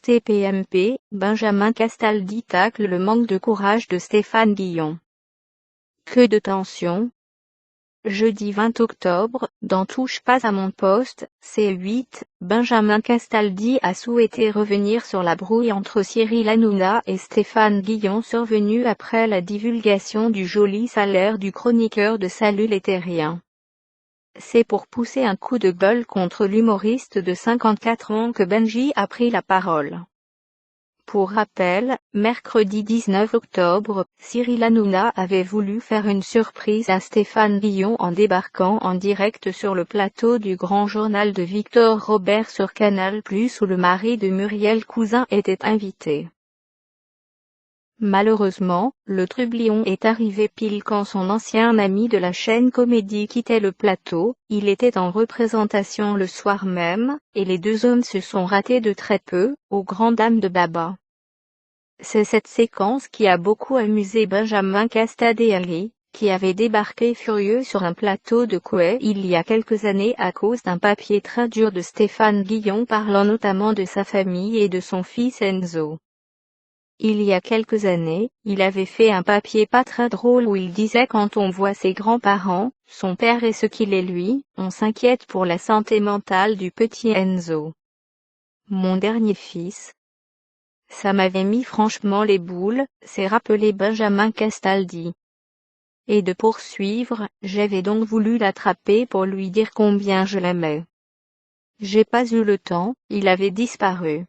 TPMP, Benjamin Castaldi tacle le manque de courage de Stéphane Guillon. Que de tension. Jeudi 20 octobre, dans Touche pas à mon poste, C8, Benjamin Castaldi a souhaité revenir sur la brouille entre Cyril Hanouna et Stéphane Guillon survenue après la divulgation du joli salaire du chroniqueur de Salut les Terriens. C'est pour pousser un coup de gueule contre l'humoriste de 54 ans que Benji a pris la parole. Pour rappel, mercredi 19 octobre, Cyril Hanouna avait voulu faire une surprise à Stéphane Guillon en débarquant en direct sur le plateau du Grand Journal de Victor Robert sur Canal+, où le mari de Muriel Cousin était invité. Malheureusement, le trublion est arrivé pile quand son ancien ami de la chaîne Comédie quittait le plateau. Il était en représentation le soir même, et les deux hommes se sont ratés de très peu, aux grandes dames de Baba. C'est cette séquence qui a beaucoup amusé Benjamin Castaldi, qui avait débarqué furieux sur un plateau de Coué il y a quelques années à cause d'un papier très dur de Stéphane Guillon parlant notamment de sa famille et de son fils Enzo. Il y a quelques années, il avait fait un papier pas très drôle où il disait quand on voit ses grands-parents, son père et ce qu'il est lui, on s'inquiète pour la santé mentale du petit Enzo. Mon dernier fils. Ça m'avait mis franchement les boules, s'est rappelé Benjamin Castaldi. Et de poursuivre, j'avais donc voulu l'attraper pour lui dire combien je l'aimais. J'ai pas eu le temps, il avait disparu.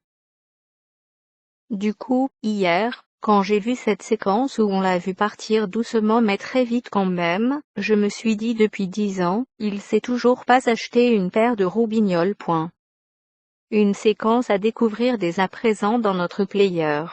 Du coup, hier, quand j'ai vu cette séquence où on l'a vu partir doucement mais très vite quand même, je me suis dit depuis 10 ans, il s'est toujours pas acheté une paire de roubignoles. Une séquence à découvrir dès à présent dans notre player.